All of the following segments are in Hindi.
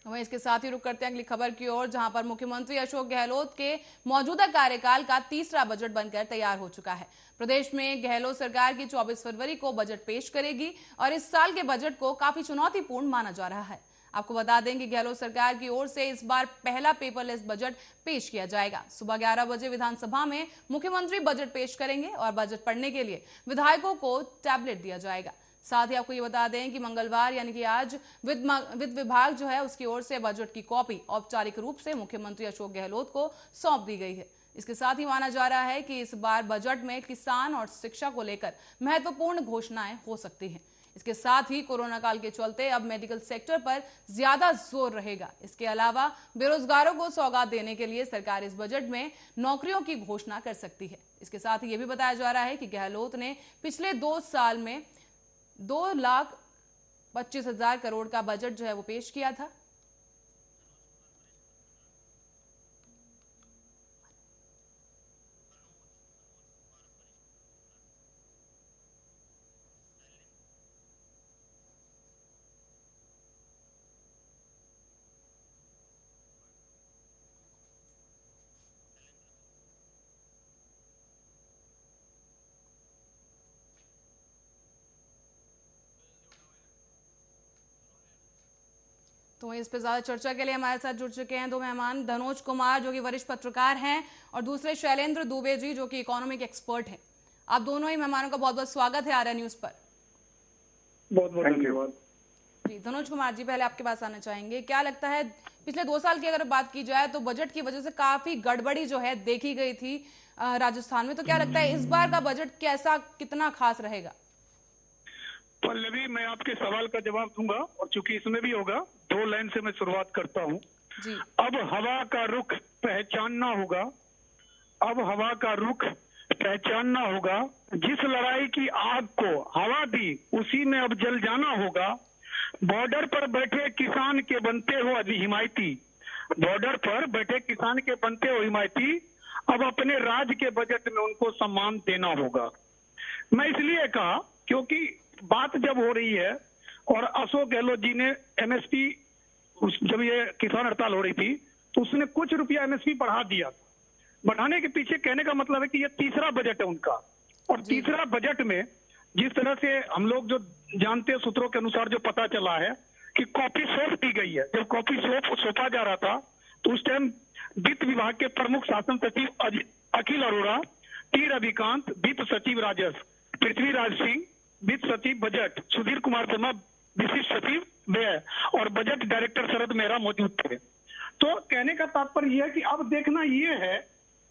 वहीं इसके साथ ही रुक करते हैं अगली खबर की ओर, जहां पर मुख्यमंत्री अशोक गहलोत के मौजूदा कार्यकाल का तीसरा बजट बनकर तैयार हो चुका है। प्रदेश में गहलोत सरकार की 24 फरवरी को बजट पेश करेगी और इस साल के बजट को काफी चुनौतीपूर्ण माना जा रहा है। आपको बता दें कि गहलोत सरकार की ओर से इस बार पहला पेपरलेस बजट पेश किया जाएगा। सुबह 11 बजे विधानसभा में मुख्यमंत्री बजट पेश करेंगे और बजट पढ़ने के लिए विधायकों को टैबलेट दिया जाएगा। साथ ही आपको ये बता दें कि मंगलवार यानी कि आज वित्त विभाग जो है उसकी ओर से बजट की कॉपी औपचारिक रूप से मुख्यमंत्री अशोक गहलोत को सौंप दी गई है। इसके साथ ही माना जा रहा है कि इस बार बजट में किसान और शिक्षा को लेकर महत्वपूर्ण घोषणाएं हो सकती हैं। इसके साथ ही कोरोना काल के चलते अब मेडिकल सेक्टर पर ज्यादा जोर रहेगा। इसके अलावा बेरोजगारों को सौगात देने के लिए सरकार इस बजट में नौकरियों की घोषणा कर सकती है। इसके साथ ही यह भी बताया जा रहा है कि गहलोत ने पिछले 2 साल में 2,25,000 करोड़ का बजट जो है वो पेश किया था। तो इस पर ज्यादा चर्चा के लिए हमारे साथ जुड़ चुके हैं 2 मेहमान, धनोज कुमार जो कि वरिष्ठ पत्रकार हैं और दूसरे शैलेंद्र दुबे जी जो कि इकोनॉमिक एक्सपर्ट हैं। आप दोनों ही मेहमानों का बहुत बहुत स्वागत है आर्या न्यूज पर। बहुत बहुत धन्यवाद जी। धनोज कुमार जी, पहले आपके पास आना चाहेंगे, क्या लगता है पिछले 2 साल की अगर बात की जाए तो बजट की वजह से काफी गड़बड़ी जो है देखी गई थी राजस्थान में, तो क्या लगता है इस बार का बजट कैसा, कितना खास रहेगा? पल्लवी, मैं आपके सवाल का जवाब दूंगा और चूंकि इसमें भी होगा 2 लाइन से मैं शुरुआत करता हूं। अब हवा का रुख पहचानना होगा, अब हवा का रुख पहचानना होगा। जिस लड़ाई की आग को हवा दी उसी में अब जल जाना होगा। बॉर्डर पर बैठे किसान के बनते हो अभी हिमायती, बॉर्डर पर बैठे किसान के बनते हो हिमायती, अब अपने राज्य के बजट में उनको सम्मान देना होगा। मैं इसलिए कहा क्योंकि बात जब हो रही है और अशोक गहलोत जी ने एमएसपी, जब ये किसान हड़ताल हो रही थी तो उसने कुछ रुपया एमएसपी बढ़ा दिया। बढ़ाने के पीछे कहने का मतलब है कि ये तीसरा बजट है उनका, और तीसरा बजट में जिस तरह से हम लोग जो जानते हैं सूत्रों के अनुसार जो पता चला है कि कॉपी सौंप दी गई है। जब कॉपी सौंपा जा रहा था तो उस टाइम वित्त विभाग के प्रमुख शासन सचिव अखिल अरोड़ा, टी रविकांत, वित्त सचिव राजस्व पृथ्वीराज सिंह, वित्त सचिव बजट सुधीर कुमार शर्मा, विशिष्ट सचिव व्यय और बजट डायरेक्टर शरद मेहरा मौजूद थे। तो कहने का तात्पर्य यह है कि अब देखना यह है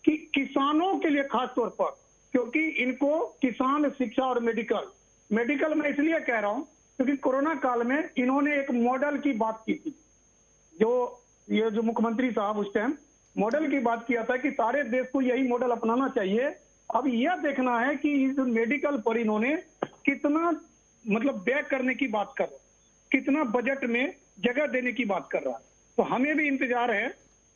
कि किसानों के लिए खास तौर पर, क्योंकि इनको किसान, शिक्षा और मेडिकल मैं इसलिए कह रहा हूं क्योंकि कोरोना काल में इन्होंने एक मॉडल की बात की थी। जो मुख्यमंत्री साहब उस टाइम मॉडल की बात किया था कि सारे देश को यही मॉडल अपनाना चाहिए। अब यह देखना है कि इस मेडिकल पर इन्होंने कितना मतलब व्यय करने की बात कर रहा है, कितना बजट में जगह देने की बात कर रहा है। तो हमें भी इंतजार है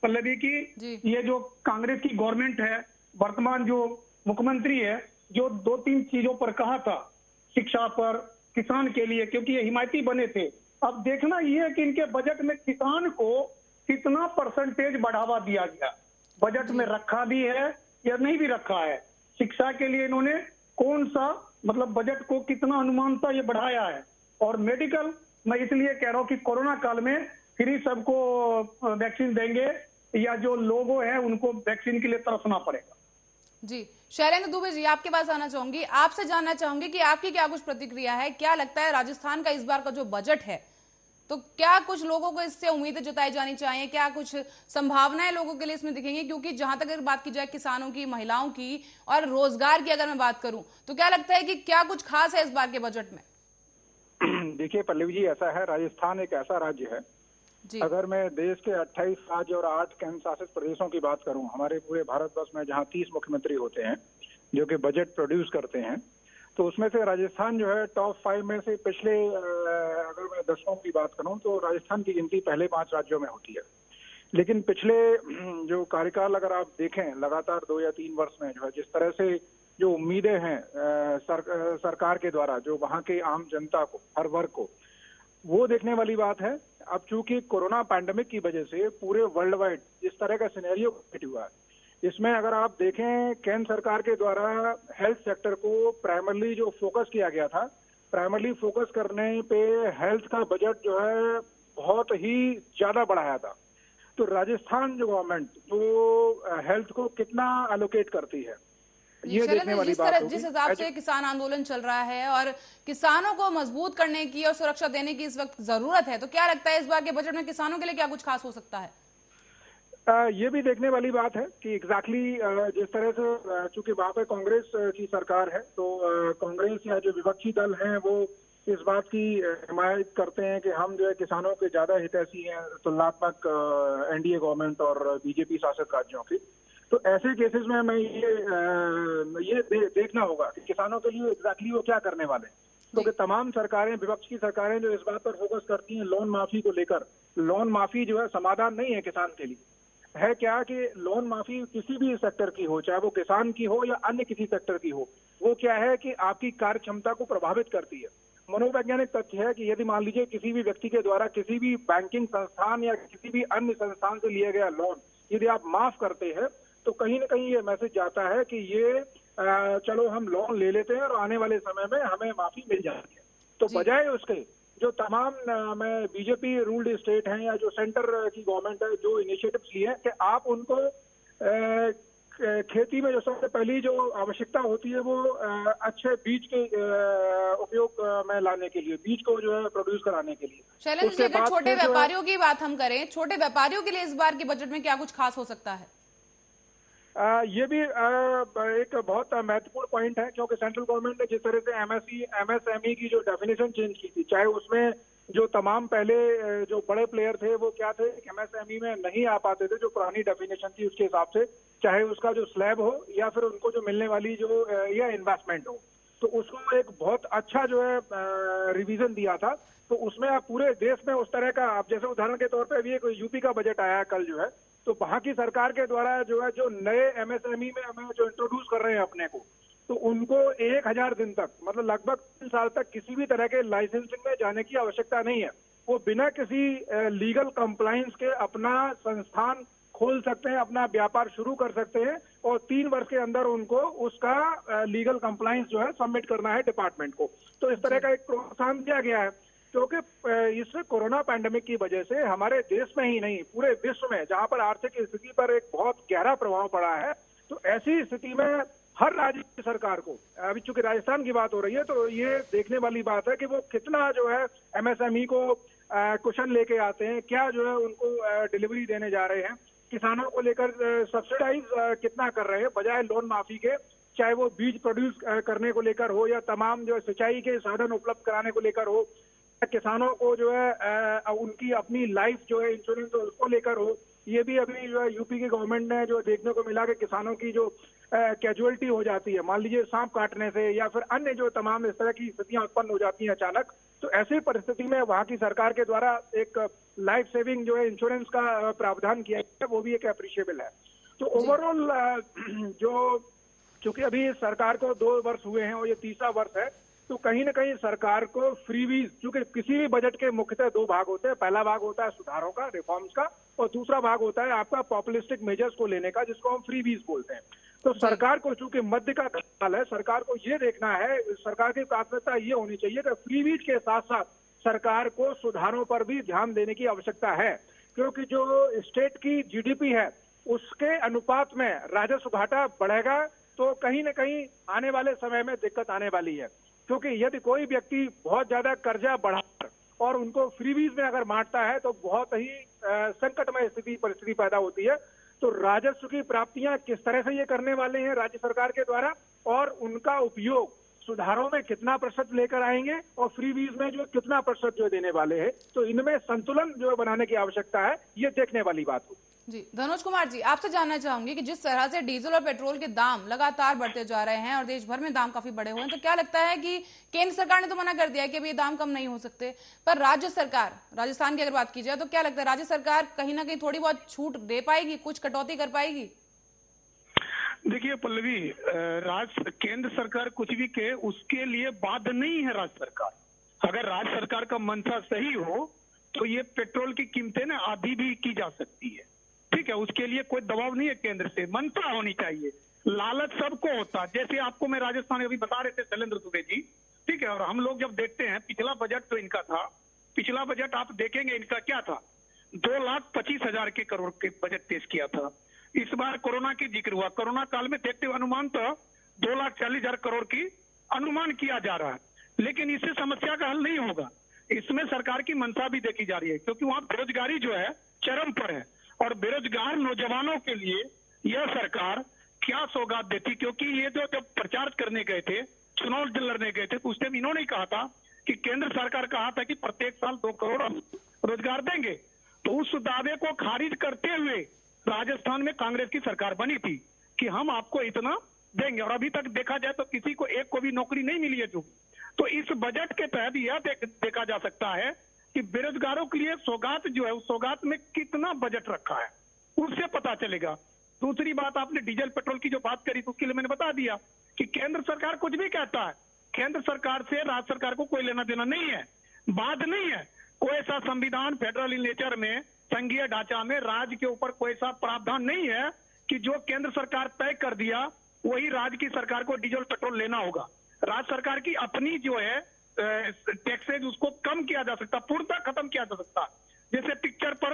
पल्लवी की, ये जो कांग्रेस की गवर्नमेंट है, वर्तमान जो मुख्यमंत्री है, जो 2-3 चीजों पर कहा था, शिक्षा पर, किसान के लिए, क्योंकि ये हिमायती बने थे। अब देखना ये है कि इनके बजट में किसान को कितना परसेंटेज बढ़ावा दिया गया, बजट में रखा भी है या नहीं भी रखा है। शिक्षा के लिए इन्होंने कौन सा मतलब बजट को कितना अनुमानता ये बढ़ाया है। और मेडिकल मैं इसलिए कह रहा हूं कि कोरोना काल में फ्री सबको वैक्सीन देंगे या जो लोग हैं उनको वैक्सीन के लिए तरसना पड़ेगा। जी, शैलेंद्र दुबे जी, आपके पास आना चाहूंगी, आपसे जानना चाहूंगी कि आपकी क्या कुछ प्रतिक्रिया है, क्या लगता है राजस्थान का इस बार का जो बजट है, तो क्या कुछ लोगों को इससे उम्मीदें जताई जानी चाहिए, क्या कुछ संभावनाएं लोगों के लिए इसमें दिखेंगी? क्योंकि जहां तक अगर बात की जाए किसानों की, महिलाओं की और रोजगार की अगर मैं बात करूं तो क्या लगता है कि क्या कुछ खास है इस बार के बजट में? देखिए पल्लवी जी, ऐसा है, राजस्थान एक ऐसा राज्य है, अगर मैं देश के 28 राज्य और 8 केंद्र शासित प्रदेशों की बात करूं, हमारे पूरे भारतवर्ष में जहां 30 मुख्यमंत्री होते हैं जो कि बजट प्रोड्यूस करते हैं, तो उसमें से राजस्थान जो है टॉप 5 में से पिछले अगर मैं दशकों की बात करूं तो राजस्थान की गिनती पहले 5 राज्यों में होती है। लेकिन पिछले जो कार्यकाल अगर आप देखें लगातार 2 या 3 वर्ष में जो है जिस तरह से जो उम्मीदें हैं सरकार के द्वारा जो वहां के आम जनता को, हर वर्ग को वो देखने वाली बात है। अब चूंकि कोरोना पैंडेमिक की वजह से पूरे वर्ल्ड वाइड इस तरह का सिनेरियो क्रिएट हुआ है, इसमें अगर आप देखें केंद्र सरकार के द्वारा हेल्थ सेक्टर को प्राइमरली जो फोकस किया गया था, प्राइमरली फोकस करने पे हेल्थ का बजट जो है बहुत ही ज्यादा बढ़ाया था। तो राजस्थान जो गवर्नमेंट जो हेल्थ को कितना एलोकेट करती है, ये देखने वाली बात होगी। जिस हिसाब से किसान आंदोलन चल रहा है और किसानों को मजबूत करने की और सुरक्षा देने की इस वक्त जरूरत है, तो क्या लगता है इस बार के बजट में किसानों के लिए क्या कुछ खास हो सकता है? ये भी देखने वाली बात है कि एग्जैक्टली जिस तरह से चूंकि वहां पे कांग्रेस की सरकार है, तो कांग्रेस या जो विपक्षी दल हैं वो इस बात की हिमायत करते हैं कि हम जो है किसानों के ज्यादा हितैषी हैं तुलनात्मक एनडीए गवर्नमेंट और बीजेपी शासित राज्यों की। तो ऐसे केसेस में मैं ये देखना होगा कि किसानों के लिए एग्जैक्टली वो क्या करने वाले हैं। क्योंकि तमाम सरकारें, विपक्ष की सरकारें जो इस बात पर फोकस करती हैं लोन माफी को लेकर, लोन माफी जो है समाधान नहीं है किसान के लिए। है क्या कि लोन माफी किसी भी सेक्टर की हो, चाहे वो किसान की हो या अन्य किसी सेक्टर की हो, वो क्या है कि आपकी कार्य क्षमता को प्रभावित करती है। मनोवैज्ञानिक तथ्य है कि यदि मान लीजिए किसी भी व्यक्ति के द्वारा किसी भी बैंकिंग संस्थान या किसी भी अन्य संस्थान से लिया गया लोन यदि आप माफ करते हैं, तो कहीं ना कहीं ये मैसेज जाता है कि ये चलो हम लोन ले लेते हैं और आने वाले समय में हमें माफी मिल जाती है। तो बजाय उसके जो तमाम में बीजेपी रूल्ड स्टेट हैं या जो सेंटर की गवर्नमेंट है जो इनिशिएटिव्स लिए हैं कि आप उनको खेती में जो सबसे पहली जो आवश्यकता होती है वो अच्छे बीज के उपयोग में लाने के लिए, बीज को जो है प्रोड्यूस कराने के लिए। शैलेंद्र जी, अगर छोटे व्यापारियों की बात हम करें, छोटे व्यापारियों के लिए इस बार के बजट में क्या कुछ खास हो सकता है? ये भी एक बहुत महत्वपूर्ण पॉइंट है, क्योंकि सेंट्रल गवर्नमेंट ने जिस तरह से एमएसएमई की जो डेफिनेशन चेंज की थी, चाहे उसमें जो तमाम पहले जो बड़े प्लेयर थे वो क्या थे, एमएसएमई में नहीं आ पाते थे जो पुरानी डेफिनेशन थी उसके हिसाब से, चाहे उसका जो स्लैब हो या फिर उनको जो मिलने वाली जो या इन्वेस्टमेंट हो, तो उसको एक बहुत अच्छा जो है रिवीजन दिया था। तो उसमें आप पूरे देश में उस तरह का, आप जैसे उदाहरण के तौर पर अभी एक यूपी का बजट आया कल जो है, तो वहां की सरकार के द्वारा जो है जो नए एमएसएमई में हमें जो इंट्रोड्यूस कर रहे हैं अपने को, तो उनको 1000 दिन तक, मतलब लगभग 3 साल तक किसी भी तरह के लाइसेंसिंग में जाने की आवश्यकता नहीं है। वो बिना किसी लीगल कंप्लायंस के अपना संस्थान खोल सकते हैं, अपना व्यापार शुरू कर सकते हैं और 3 वर्ष के अंदर उनको उसका लीगल कंप्लायंस जो है सबमिट करना है डिपार्टमेंट को। तो इस तरह का एक प्रोत्साहन दिया गया है, क्योंकि इस कोरोना पैंडेमिक की वजह से हमारे देश में ही नहीं पूरे विश्व में, जहां पर आर्थिक स्थिति पर एक बहुत गहरा प्रभाव पड़ा है, तो ऐसी स्थिति में हर राज्य की सरकार को, अभी चूंकि राजस्थान की बात हो रही है, तो ये देखने वाली बात है कि वो कितना जो है एमएसएमई को कुशन लेके आते हैं, क्या जो है उनको डिलीवरी देने जा रहे हैं, किसानों को लेकर सब्सिडाइज कितना कर रहे हैं बजाय लोन माफी के, चाहे वो बीज प्रोड्यूस करने को लेकर हो या तमाम जो सिंचाई के साधन उपलब्ध कराने को लेकर हो, किसानों को जो है उनकी अपनी लाइफ जो है इंश्योरेंस उसको लेकर हो। ये भी अभी जो है यूपी की गवर्नमेंट ने जो देखने को मिला कि किसानों की जो कैजुअलिटी हो जाती है, मान लीजिए सांप काटने से या फिर अन्य जो तमाम इस तरह की स्थितियां उत्पन्न हो जाती हैं अचानक, तो ऐसी परिस्थिति में वहां की सरकार के द्वारा एक लाइफ सेविंग जो है इंश्योरेंस का प्रावधान किया है, वो भी एक अप्रिशिएबल है। तो ओवरऑल जो चूंकि अभी सरकार को 2 वर्ष हुए हैं और ये 3रा वर्ष है, तो कहीं ना कहीं सरकार को फ्रीवीज, क्योंकि किसी भी बजट के मुख्यतः 2 भाग होते हैं, पहला भाग होता है सुधारों का, रिफॉर्म्स का, और दूसरा भाग होता है आपका पॉपुलिस्टिक मेजर्स को लेने का, जिसको हम फ्रीवीज बोलते हैं। तो सरकार को चूंकि मध्य का काल है, सरकार को ये देखना है, सरकार की प्राथमिकता ये होनी चाहिए कि फ्रीवीज के साथ साथ सरकार को सुधारों पर भी ध्यान देने की आवश्यकता है, क्योंकि जो स्टेट की जीडीपी है उसके अनुपात में राजस्व घाटा बढ़ेगा, तो कहीं ना कहीं आने वाले समय में दिक्कत आने वाली है। क्योंकि यदि कोई व्यक्ति बहुत ज्यादा कर्जा बढ़ाकर और उनको फ्रीवीज में अगर बांटता है तो बहुत ही संकटमय परिस्थिति पैदा होती है। तो राजस्व की प्राप्तियां किस तरह से ये करने वाले हैं राज्य सरकार के द्वारा, और उनका उपयोग सुधारों में कितना प्रतिशत लेकर आएंगे और फ्रीवीज में जो कितना प्रतिशत जो देने वाले हैं, तो इनमें संतुलन जो बनाने की आवश्यकता है, ये देखने वाली बात हो। जी धनोज कुमार जी, आपसे जानना चाहूंगी कि जिस तरह से डीजल और पेट्रोल के दाम लगातार बढ़ते जा रहे हैं और देश भर में दाम काफी बढ़े हुए हैं, तो क्या लगता है कि केंद्र सरकार ने तो मना कर दिया है कि अभी ये दाम कम नहीं हो सकते, पर राज्य सरकार, राजस्थान की अगर बात की जाए तो क्या लगता है राज्य सरकार कहीं ना कहीं थोड़ी बहुत छूट दे पाएगी, कुछ कटौती कर पाएगी? देखिए पल्लवी, केंद्र सरकार कुछ भी कहे उसके लिए बाध्य नहीं है राज्य सरकार। अगर राज्य सरकार का मंशा सही हो तो ये पेट्रोल की कीमतें ना आधी भी की जा सकती है। ठीक है, उसके लिए कोई दबाव नहीं है केंद्र से, मंशा होनी चाहिए। लालच सबको होता है, जैसे आपको मैं राजस्थान अभी बता रहे थे शैलेंद्र दुबे जी, ठीक है। और हम लोग जब देखते हैं पिछला बजट तो इनका था, पिछला बजट आप देखेंगे इनका क्या था, 2,25,000 के करोड़ के बजट पेश किया था। इस बार कोरोना की जिक्र हुआ, कोरोना काल में देखते हुए अनुमान तो 2,40,000 करोड़ की अनुमान किया जा रहा है, लेकिन इससे समस्या का हल नहीं होगा। इसमें सरकार की मंशा भी देखी जा रही है, क्योंकि वहां बेरोजगारी जो है चरम पर है, और बेरोजगार नौजवानों के लिए यह सरकार क्या सौगात देती। क्योंकि ये जो जब प्रचार करने गए थे, चुनाव लड़ने गए थे, तो उस टाइम इन्होंने कहा था कि केंद्र सरकार कहा था कि प्रत्येक साल 2 करोड़ हम रोजगार देंगे। तो उस दावे को खारिज करते हुए राजस्थान में कांग्रेस की सरकार बनी थी कि हम आपको इतना देंगे, और अभी तक देखा जाए तो किसी को एक को भी नौकरी नहीं मिली है। तो इस बजट के तहत यह देखा जा सकता है कि बेरोजगारों के लिए सौगात जो है, उस सौगात में कितना बजट रखा है उससे पता चलेगा। दूसरी बात, आपने डीजल पेट्रोल की जो बात करी तो उसके लिए मैंने बता दिया कि केंद्र सरकार कुछ भी कहता है, केंद्र सरकार से राज्य सरकार को कोई लेना देना नहीं है, बात नहीं है। कोई ऐसा संविधान फेडरल इन नेचर में, संघीय ढांचा में राज्य के ऊपर कोई ऐसा प्रावधान नहीं है कि जो केंद्र सरकार तय कर दिया वही राज्य की सरकार को डीजल पेट्रोल लेना होगा। राज्य सरकार की अपनी जो है टैक्सेज उसको कम किया जा सकता, पूर्णतः खत्म किया जा सकता। जैसे पिक्चर पर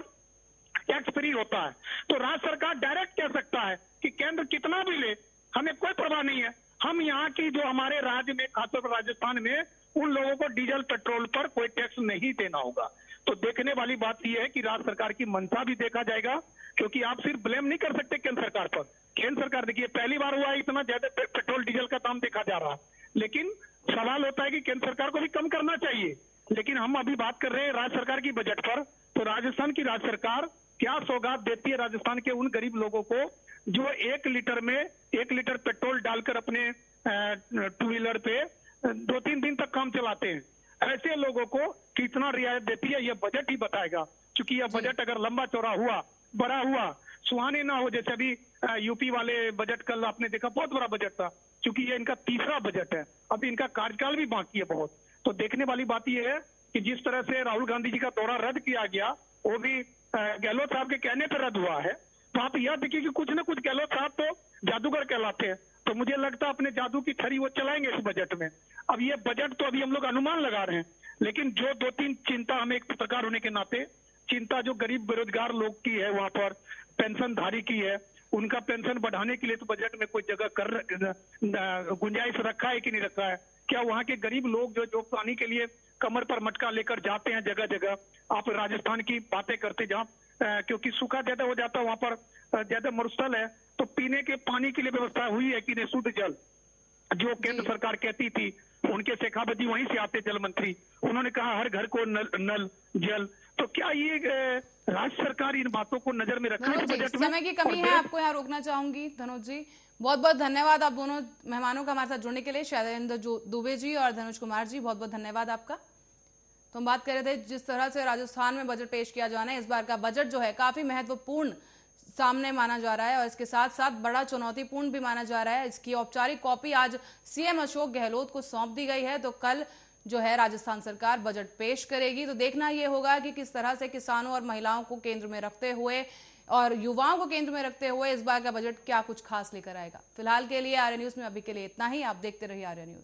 टैक्स फ्री होता है, तो राज्य सरकार डायरेक्ट कह सकता है कि केंद्र कितना भी ले, हमें कोई परवाह नहीं है, हम यहाँ की जो हमारे राज्य में, खासतौर पर राजस्थान में, उन लोगों को डीजल पेट्रोल पर कोई टैक्स नहीं देना होगा। तो देखने वाली बात यह है कि राज्य सरकार की मंशा भी देखा जाएगा, क्योंकि आप सिर्फ ब्लेम नहीं कर सकते केंद्र सरकार पर। केंद्र सरकार, देखिए पहली बार हुआ है इतना ज्यादा पेट्रोल डीजल का दाम देखा जा रहा है, लेकिन सवाल होता है कि केंद्र सरकार को भी कम करना चाहिए। लेकिन हम अभी बात कर रहे हैं राज्य सरकार की बजट पर, तो राजस्थान की राज्य सरकार क्या सौगात देती है राजस्थान के उन गरीब लोगों को जो 1 लीटर पेट्रोल डालकर अपने 2 व्हीलर पे 2-3 दिन तक काम चलाते हैं। ऐसे लोगों को कितना रियायत देती है, यह बजट ही बताएगा। क्योंकि यह बजट अगर लंबा चौड़ा हुआ, बड़ा हुआ, सुहाने ना हो, जैसे अभी यूपी वाले बजट कल आपने देखा, बहुत बड़ा बजट था। क्योंकि ये इनका तीसरा बजट है, अभी इनका कार्यकाल भी बाकी है बहुत। तो देखने वाली बात यह है कि जिस तरह से राहुल गांधी जी का दौरा रद्द किया गया, वो भी गहलोत साहब के कहने पर रद्द हुआ है। तो आप यह देखिए कि कुछ ना कुछ गहलोत साहब तो जादूगर कहलाते हैं, तो मुझे लगता है अपने जादू की छड़ी वो चलाएंगे इस बजट में। अब ये बजट तो अभी हम लोग अनुमान लगा रहे हैं, लेकिन जो 2-3 चिंता हमें एक पत्रकार होने के नाते, चिंता जो गरीब बेरोजगार लोग की है, वहां पर पेंशनधारी की है, उनका पेंशन बढ़ाने के लिए तो बजट में कोई जगह गुंजाइश रखा है कि नहीं रखा है। क्या वहाँ के गरीब लोग जो पानी के लिए कमर पर मटका लेकर जाते हैं जगह जगह, आप राजस्थान की बातें करते जहाँ, क्योंकि सूखा ज्यादा हो जाता है वहां पर, ज्यादा मरुस्थल है, तो पीने के पानी के लिए व्यवस्था हुई है कि नहीं, शुद्ध जल जो केंद्र सरकार कहती थी, उनके शेखावत जी वहीं से आते जल मंत्री, उन्होंने कहा हर घर को नल जल। तो क्या ये राज्य सरकार इन बातों को नजर में रखा है बजट में? समय की कमी है, आपको यहाँ रोकना चाहूंगी। धनुष जी, बहुत बहुत धन्यवाद आप दोनों मेहमानों का हमारे साथ जुड़ने के लिए, शैलेंद्र दुबे जी और धनुष कुमार जी, बहुत बहुत धन्यवाद आपका। तो हम बात कर रहे थे जिस तरह से राजस्थान में बजट पेश किया जाना है, इस बार का बजट जो है काफी महत्वपूर्ण सामने माना जा रहा है, और इसके साथ साथ बड़ा चुनौतीपूर्ण भी माना जा रहा है। इसकी औपचारिक कॉपी आज सीएम अशोक गहलोत को सौंप दी गई है, तो कल जो है राजस्थान सरकार बजट पेश करेगी। तो देखना यह होगा कि किस तरह से किसानों और महिलाओं को केंद्र में रखते हुए और युवाओं को केंद्र में रखते हुए इस बार का बजट क्या कुछ खास लेकर आएगा। फिलहाल के लिए आर्य न्यूज में अभी के लिए इतना ही। आप देखते रहिए आर्य न्यूज।